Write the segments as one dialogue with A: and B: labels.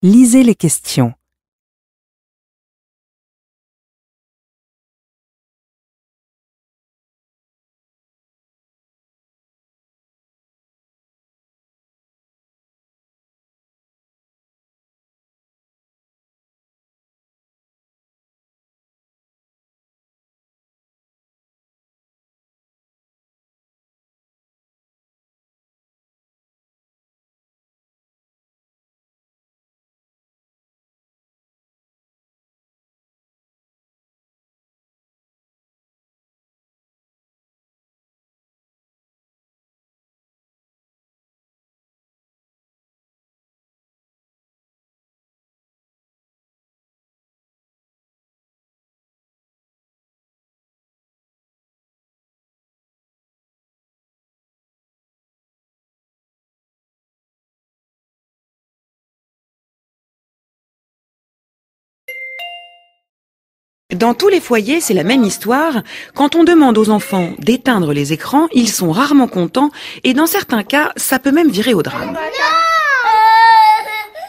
A: Lisez les questions.
B: Dans tous les foyers, c'est la même histoire. Quand on demande aux enfants d'éteindre les écrans, ils sont rarement contents et dans certains cas, ça peut même virer au drame.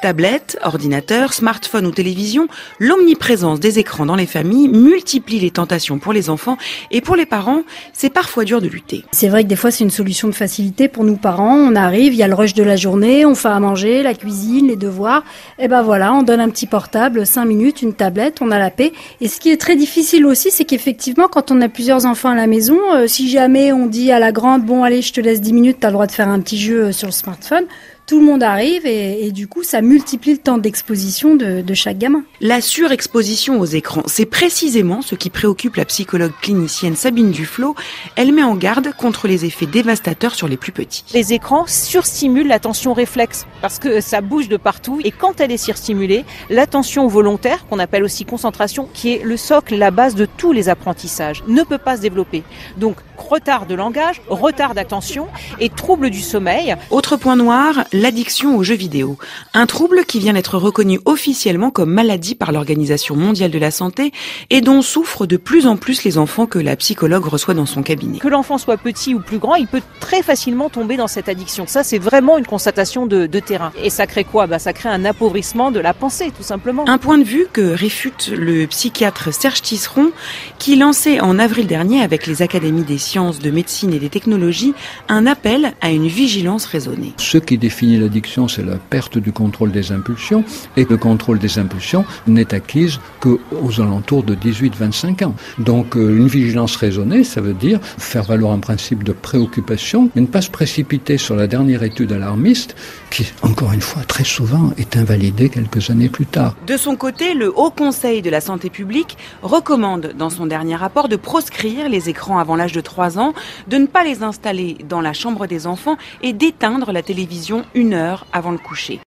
B: Tablettes, ordinateurs, smartphones ou télévision, l'omniprésence des écrans dans les familles multiplie les tentations pour les enfants et pour les parents, c'est parfois dur de lutter.
C: C'est vrai que des fois c'est une solution de facilité pour nous parents. On arrive, il y a le rush de la journée, on fait à manger, la cuisine, les devoirs. Et ben voilà, on donne un petit portable, 5 minutes, une tablette, on a la paix. Et ce qui est très difficile aussi, c'est qu'effectivement quand on a plusieurs enfants à la maison, si jamais on dit à la grande, bon allez je te laisse 10 minutes, t'as le droit de faire un petit jeu sur le smartphone, tout le monde arrive et du coup, ça multiplie le temps d'exposition de chaque gamin.
B: La surexposition aux écrans, c'est précisément ce qui préoccupe la psychologue clinicienne Sabine Duflo. Elle met en garde contre les effets dévastateurs sur les plus petits.
D: Les écrans surstimulent l'attention réflexe parce que ça bouge de partout et quand elle est surstimulée, l'attention volontaire, qu'on appelle aussi concentration, qui est le socle, la base de tous les apprentissages, ne peut pas se développer. Donc, retard de langage, retard d'attention et trouble du sommeil.
B: Autre point noir, l'addiction aux jeux vidéo. Un trouble qui vient d'être reconnu officiellement comme maladie par l'Organisation mondiale de la santé et dont souffrent de plus en plus les enfants que la psychologue reçoit dans son cabinet.
D: Que l'enfant soit petit ou plus grand, il peut très facilement tomber dans cette addiction. Ça, c'est vraiment une constatation de terrain. Et ça crée quoi ? Ça crée un appauvrissement de la pensée, tout simplement.
B: Un point de vue que réfute le psychiatre Serge Tisseron, qui lançait en avril dernier avec les académies des sciences, de médecine et des technologies un appel à une vigilance raisonnée.
E: Ce qui définit l'addiction, c'est la perte du contrôle des impulsions et le contrôle des impulsions n'est acquise qu'aux alentours de 18-25 ans. Donc une vigilance raisonnée, ça veut dire faire valoir un principe de préoccupation et ne pas se précipiter sur la dernière étude alarmiste qui, encore une fois, très souvent est invalidée quelques années plus tard.
B: De son côté, le Haut Conseil de la santé publique recommande dans son dernier rapport de proscrire les écrans avant l'âge de 3 ans, de ne pas les installer dans la chambre des enfants et d'éteindre la télévision 1 heure avant le coucher.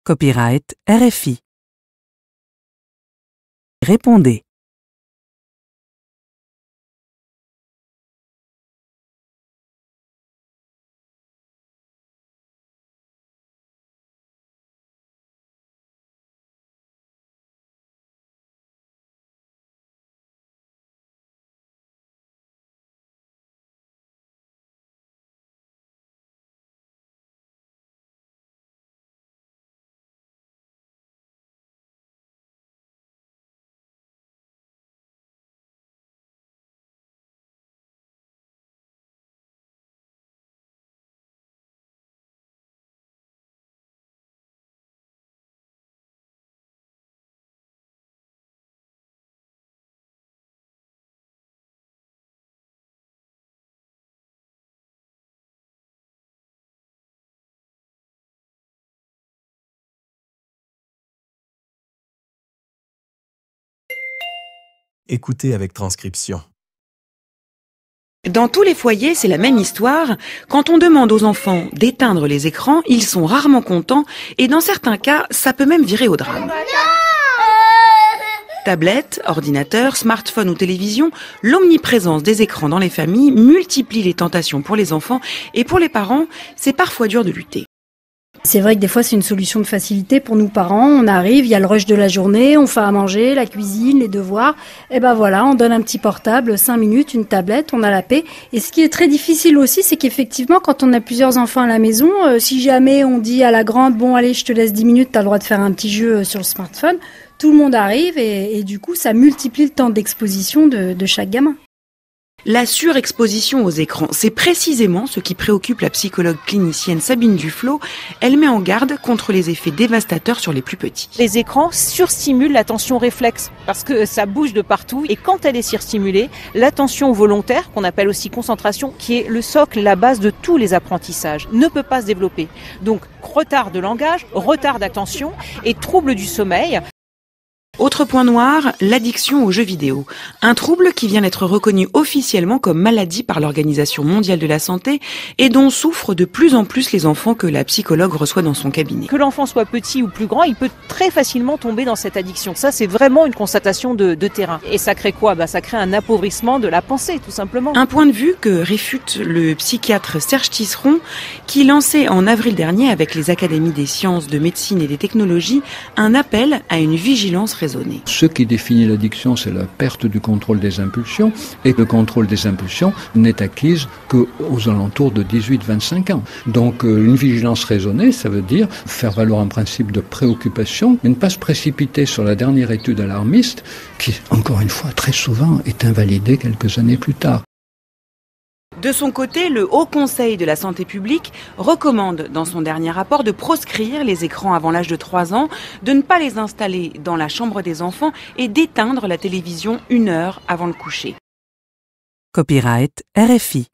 A: Copyright RFI. Répondez.
F: Écoutez avec transcription.
B: Dans tous les foyers, c'est la même histoire. Quand on demande aux enfants d'éteindre les écrans, ils sont rarement contents et dans certains cas, ça peut même virer au drame. Tablettes, ordinateurs, smartphones ou télévision, l'omniprésence des écrans dans les familles multiplie les tentations pour les enfants et pour les parents, c'est parfois dur de lutter.
C: C'est vrai que des fois, c'est une solution de facilité pour nous parents. On arrive, il y a le rush de la journée, on fait à manger, la cuisine, les devoirs. Et ben voilà, on donne un petit portable, 5 minutes, une tablette, on a la paix. Et ce qui est très difficile aussi, c'est qu'effectivement, quand on a plusieurs enfants à la maison, si jamais on dit à la grande, bon allez, je te laisse 10 minutes, t'as le droit de faire un petit jeu sur le smartphone, tout le monde arrive et du coup, ça multiplie le temps d'exposition de chaque gamin.
B: La surexposition aux écrans, c'est précisément ce qui préoccupe la psychologue clinicienne Sabine Duflot. Elle met en garde contre les effets dévastateurs sur les plus petits.
D: Les écrans surstimulent l'attention réflexe parce que ça bouge de partout et quand elle est surstimulée, l'attention volontaire, qu'on appelle aussi concentration, qui est le socle, la base de tous les apprentissages, ne peut pas se développer. Donc retard de langage, retard d'attention et trouble du sommeil.
B: Autre point noir, l'addiction aux jeux vidéo. Un trouble qui vient d'être reconnu officiellement comme maladie par l'Organisation mondiale de la santé et dont souffrent de plus en plus les enfants que la psychologue reçoit dans son cabinet.
D: Que l'enfant soit petit ou plus grand, il peut très facilement tomber dans cette addiction. Ça, c'est vraiment une constatation de terrain. Et ça crée quoi ? Ça crée un appauvrissement de la pensée, tout simplement.
B: Un point de vue que réfute le psychiatre Serge Tisseron, qui lançait en avril dernier avec les académies des sciences, de médecine et des technologies un appel à une vigilance raisonnée.
E: Ce qui définit l'addiction, c'est la perte du contrôle des impulsions, et le contrôle des impulsions n'est acquise qu'aux alentours de 18-25 ans. Donc une vigilance raisonnée, ça veut dire faire valoir un principe de préoccupation, et ne pas se précipiter sur la dernière étude alarmiste, qui, encore une fois, très souvent est invalidée quelques années plus tard.
B: De son côté, le Haut Conseil de la santé publique recommande dans son dernier rapport de proscrire les écrans avant l'âge de 3 ans, de ne pas les installer dans la chambre des enfants et d'éteindre la télévision 1 heure avant le coucher.
A: Copyright RFI.